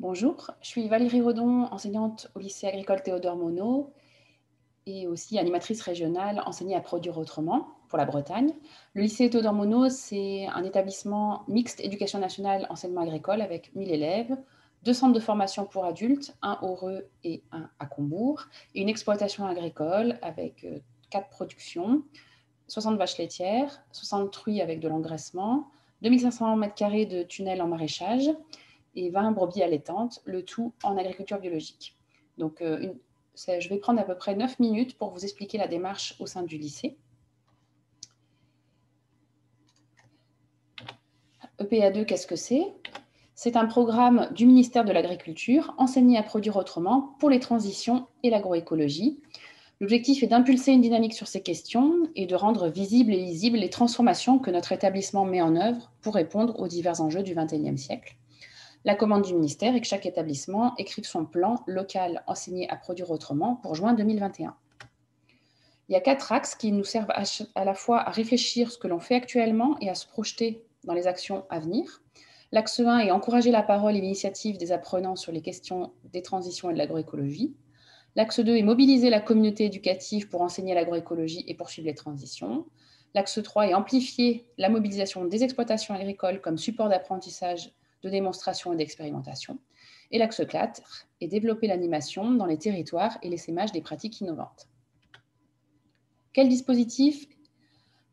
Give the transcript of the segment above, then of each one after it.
Bonjour, je suis Valérie Redon, enseignante au lycée agricole Théodore Monod et aussi animatrice régionale enseignée à Produire Autrement pour la Bretagne. Le lycée Théodore Monod, c'est un établissement mixte éducation nationale enseignement agricole avec 1000 élèves, 2 centres de formation pour adultes, un au Reux et un à Combourg, et une exploitation agricole avec 4 productions, 60 vaches laitières, 60 truies avec de l'engraissement, 2500 m² de tunnels en maraîchage, et 20 brebis allaitantes, le tout en agriculture biologique. Donc, je vais prendre à peu près 9 minutes pour vous expliquer la démarche au sein du lycée. EPA2, qu'est-ce que c'est? C'est un programme du ministère de l'Agriculture, enseigné à produire autrement pour les transitions et l'agroécologie. L'objectif est d'impulser une dynamique sur ces questions et de rendre visibles et lisibles les transformations que notre établissement met en œuvre pour répondre aux divers enjeux du XXIe siècle. La commande du ministère est que chaque établissement écrive son plan local enseigné à produire autrement pour juin 2021. Il y a 4 axes qui nous servent à la fois à réfléchir ce que l'on fait actuellement et à se projeter dans les actions à venir. L'axe 1 est encourager la parole et l'initiative des apprenants sur les questions des transitions et de l'agroécologie. L'axe 2 est mobiliser la communauté éducative pour enseigner l'agroécologie et poursuivre les transitions. L'axe 3 est amplifier la mobilisation des exploitations agricoles comme support d'apprentissage, de démonstration et d'expérimentation. Et l'axe 4 est développer l'animation dans les territoires et l'essaimage des pratiques innovantes. Quel dispositif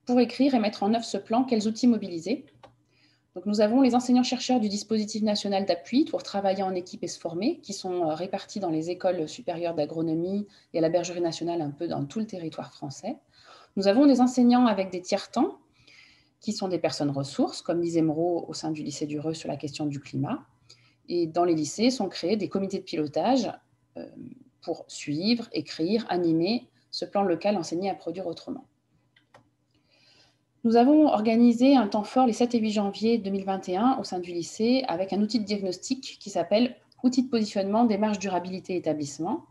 pour écrire et mettre en œuvre ce plan? Quels outils mobiliser? Donc, nous avons les enseignants-chercheurs du dispositif national d'appui pour travailler en équipe et se former, qui sont répartis dans les écoles supérieures d'agronomie et à la Bergerie nationale un peu dans tout le territoire français. Nous avons des enseignants avec des tiers-temps, qui sont des personnes ressources, comme Lise Emeraude au sein du lycée du Reux sur la question du climat. Et dans les lycées sont créés des comités de pilotage pour suivre, écrire, animer ce plan local enseigné à produire autrement. Nous avons organisé un temps fort les 7 et 8 janvier 2021 au sein du lycée avec un outil de diagnostic qui s'appelle « Outil de positionnement démarche durabilité établissement ».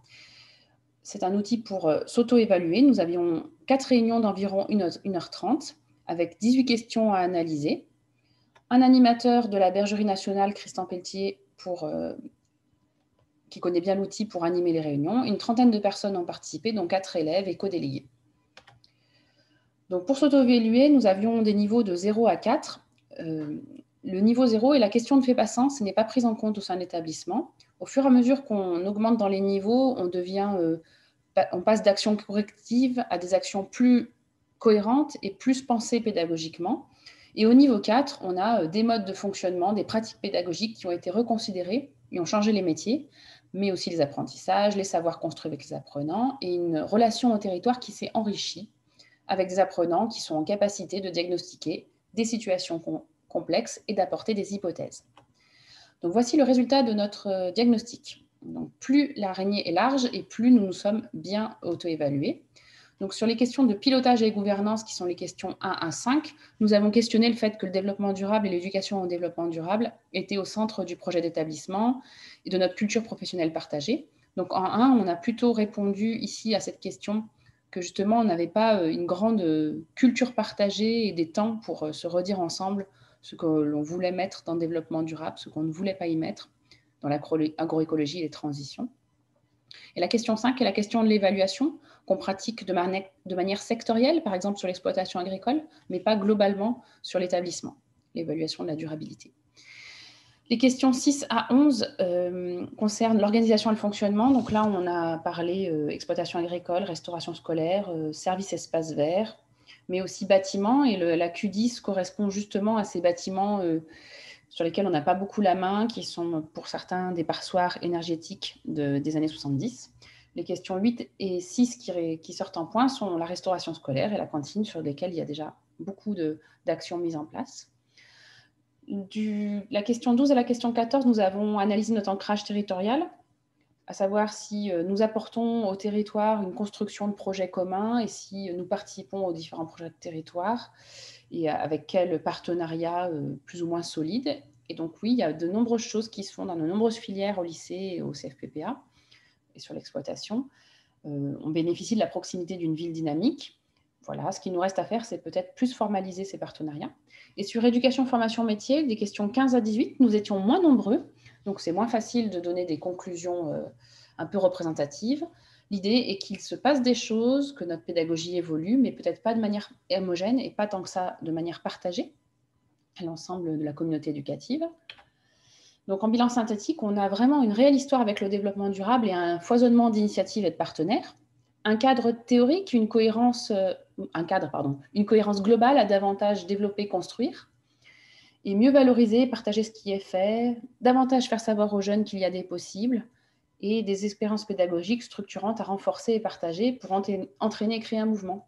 C'est un outil pour s'auto-évaluer. Nous avions 4 réunions d'environ 1h30 avec 18 questions à analyser. Un animateur de la Bergerie nationale, Christian Pelletier, qui connaît bien l'outil pour animer les réunions. Une trentaine de personnes ont participé, dont 4 élèves et co-délégués. Donc, pour s'auto-évaluer, nous avions des niveaux de 0 à 4. Le niveau 0 est la question ne fait pas sens, ce n'est pas prise en compte au sein de l'établissement. Au fur et à mesure qu'on augmente dans les niveaux, on passe d'actions correctives à des actions plus cohérentes et plus pensées pédagogiquement. Et au niveau 4, on a des modes de fonctionnement, des pratiques pédagogiques qui ont été reconsidérées et ont changé les métiers, mais aussi les apprentissages, les savoirs construits avec les apprenants et une relation au territoire qui s'est enrichie avec des apprenants qui sont en capacité de diagnostiquer des situations complexes et d'apporter des hypothèses. Donc voici le résultat de notre diagnostic. Donc, plus l'araignée est large et plus nous nous sommes bien auto-évalués. Donc, sur les questions de pilotage et gouvernance, qui sont les questions 1 à 5, nous avons questionné le fait que le développement durable et l'éducation au développement durable étaient au centre du projet d'établissement et de notre culture professionnelle partagée. Donc, en 1, on a plutôt répondu ici à cette question que justement, on n'avait pas une grande culture partagée et des temps pour se redire ensemble ce que l'on voulait mettre dans le développement durable, ce qu'on ne voulait pas y mettre dans l'agroécologie et les transitions. Et la question 5 est la question de l'évaluation qu'on pratique de manière sectorielle, par exemple sur l'exploitation agricole, mais pas globalement sur l'établissement, l'évaluation de la durabilité. Les questions 6 à 11 concernent l'organisation et le fonctionnement. Donc là, on a parlé exploitation agricole, restauration scolaire, services espaces verts, mais aussi bâtiments. Et la Q10 correspond justement à ces bâtiments sur lesquels on n'a pas beaucoup la main, qui sont pour certains des passoires énergétiques des années 70. Les questions 8 et 6 qui sortent en point sont la restauration scolaire et la cantine, sur lesquelles il y a déjà beaucoup d'actions mises en place. La question 12 à la question 14, nous avons analysé notre ancrage territorial, à savoir si nous apportons au territoire une construction de projets communs et si nous participons aux différents projets de territoire et avec quel partenariat plus ou moins solide. Et donc oui, il y a de nombreuses choses qui se font dans de nombreuses filières au lycée et au CFPPA et sur l'exploitation. On bénéficie de la proximité d'une ville dynamique. Voilà, ce qui nous reste à faire, c'est peut-être plus formaliser ces partenariats. Et sur éducation, formation, métier, des questions 15 à 18, nous étions moins nombreux. Donc, c'est moins facile de donner des conclusions un peu représentatives. L'idée est qu'il se passe des choses, que notre pédagogie évolue, mais peut-être pas de manière homogène et pas tant que ça de manière partagée à l'ensemble de la communauté éducative. Donc, en bilan synthétique, on a vraiment une réelle histoire avec le développement durable et un foisonnement d'initiatives et de partenaires. Un cadre théorique, une cohérence globale à davantage développer, construire, et mieux valoriser, partager ce qui est fait, davantage faire savoir aux jeunes qu'il y a des possibles, et des expériences pédagogiques structurantes à renforcer et partager pour entraîner et créer un mouvement.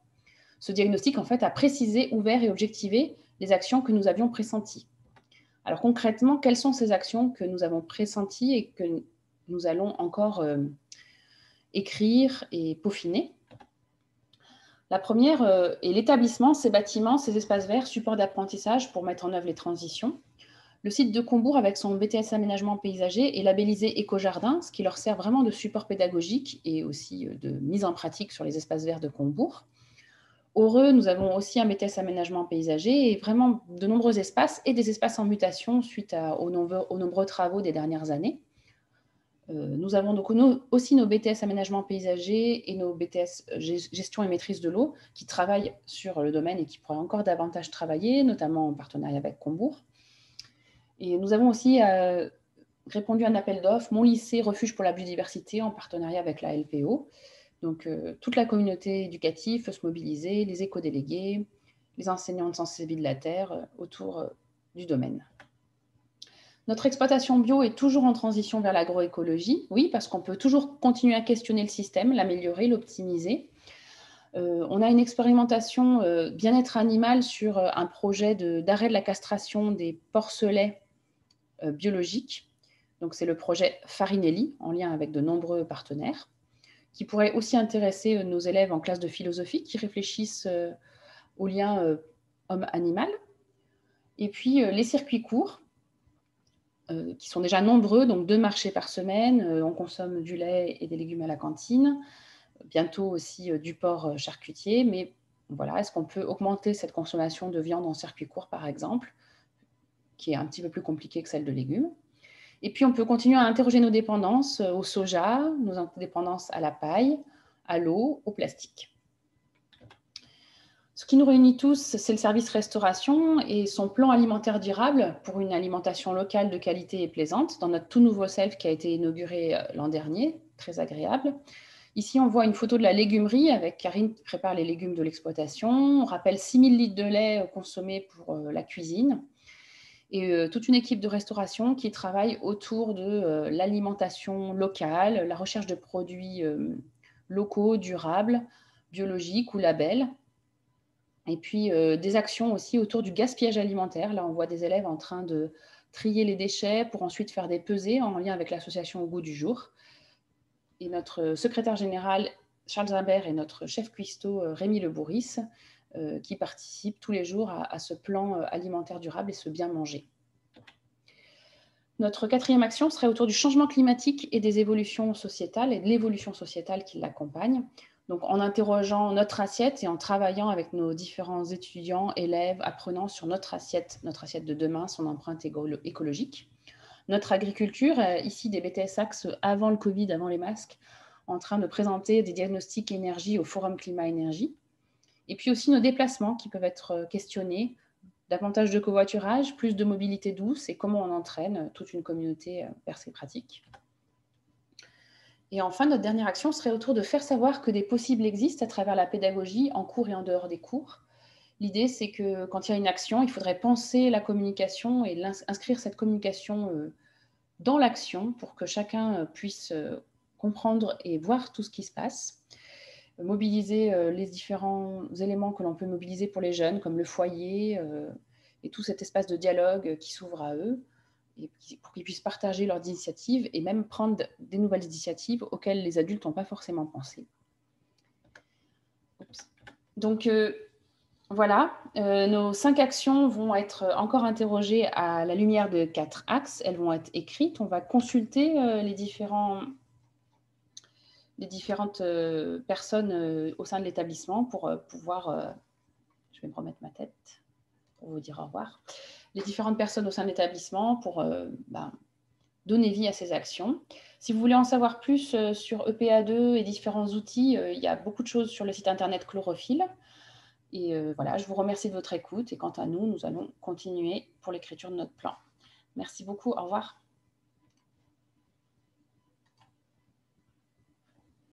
Ce diagnostic, en fait, a précisé, ouvert et objectivé les actions que nous avions pressenties. Alors concrètement, quelles sont ces actions que nous avons pressenties et que nous allons encore écrire et peaufiner? La première est l'établissement, ces bâtiments, ces espaces verts, supports d'apprentissage pour mettre en œuvre les transitions. Le site de Combourg, avec son BTS aménagement paysager, est labellisé Éco-Jardin, ce qui leur sert vraiment de support pédagogique et aussi de mise en pratique sur les espaces verts de Combourg. Heureux, nous avons aussi un BTS aménagement paysager et vraiment de nombreux espaces et des espaces en mutation suite aux nombreux travaux des dernières années. Nous avons donc aussi nos BTS aménagement paysager et nos BTS gestion et maîtrise de l'eau qui travaillent sur le domaine et qui pourraient encore davantage travailler, notamment en partenariat avec Combourg. Et nous avons aussi répondu à un appel d'offres, Mon lycée refuge pour la biodiversité, en partenariat avec la LPO. Donc, toute la communauté éducative peut se mobiliser, les éco-délégués, les enseignants de Sciences et Vie de la Terre autour du domaine. Notre exploitation bio est toujours en transition vers l'agroécologie, oui, parce qu'on peut toujours continuer à questionner le système, l'améliorer, l'optimiser. On a une expérimentation bien-être animal sur un projet d'arrêt de la castration des porcelets biologiques. Donc, c'est le projet Farinelli, en lien avec de nombreux partenaires, qui pourrait aussi intéresser nos élèves en classe de philosophie qui réfléchissent au lien homme-animal. Et puis, les circuits courts, qui sont déjà nombreux, donc 2 marchés par semaine, on consomme du lait et des légumes à la cantine, bientôt aussi du porc charcutier, mais voilà, est-ce qu'on peut augmenter cette consommation de viande en circuit court, par exemple, qui est un petit peu plus compliquée que celle de légumes. Et puis, on peut continuer à interroger nos dépendances au soja, nos dépendances à la paille, à l'eau, au plastique. Ce qui nous réunit tous, c'est le service restauration et son plan alimentaire durable pour une alimentation locale de qualité et plaisante dans notre tout nouveau self qui a été inauguré l'an dernier, très agréable. Ici, on voit une photo de la légumerie avec Karine qui prépare les légumes de l'exploitation. On rappelle 6000 litres de lait consommés pour la cuisine et toute une équipe de restauration qui travaille autour de l'alimentation locale, la recherche de produits locaux, durables, biologiques ou labels. Et puis, des actions aussi autour du gaspillage alimentaire. Là, on voit des élèves en train de trier les déchets pour ensuite faire des pesées en lien avec l'association Au goût du jour. Et notre secrétaire général, Charles Zimbert, et notre chef cuistot, Rémi Le Bourris, qui participent tous les jours à ce plan alimentaire durable et ce bien manger. Notre quatrième action serait autour du changement climatique et des évolutions sociétales et de l'évolution sociétale qui l'accompagne. Donc, en interrogeant notre assiette et en travaillant avec nos différents étudiants, élèves, apprenants sur notre assiette de demain, son empreinte écologique. Notre agriculture, ici des BTS Axes avant le Covid, avant les masques, en train de présenter des diagnostics énergie au Forum Climat-Énergie. Et puis aussi nos déplacements qui peuvent être questionnés, davantage de covoiturage, plus de mobilité douce et comment on entraîne toute une communauté vers ces pratiques. Et enfin, notre dernière action serait autour de faire savoir que des possibles existent à travers la pédagogie en cours et en dehors des cours. L'idée, c'est que quand il y a une action, il faudrait penser la communication et inscrire cette communication dans l'action pour que chacun puisse comprendre et voir tout ce qui se passe. Mobiliser les différents éléments que l'on peut mobiliser pour les jeunes, comme le foyer et tout cet espace de dialogue qui s'ouvre à eux, et pour qu'ils puissent partager leurs initiatives et même prendre des nouvelles initiatives auxquelles les adultes n'ont pas forcément pensé. Donc, voilà, nos 5 actions vont être encore interrogées à la lumière de 4 axes. Elles vont être écrites. On va consulter les différentes personnes au sein de l'établissement pour pouvoir... je vais me remettre ma tête pour vous dire au revoir. Les différentes personnes au sein de l'établissement pour donner vie à ces actions. Si vous voulez en savoir plus sur EPA2 et différents outils, il y a beaucoup de choses sur le site internet Chlorophylle. Et voilà, je vous remercie de votre écoute. Et quant à nous, nous allons continuer pour l'écriture de notre plan. Merci beaucoup. Au revoir.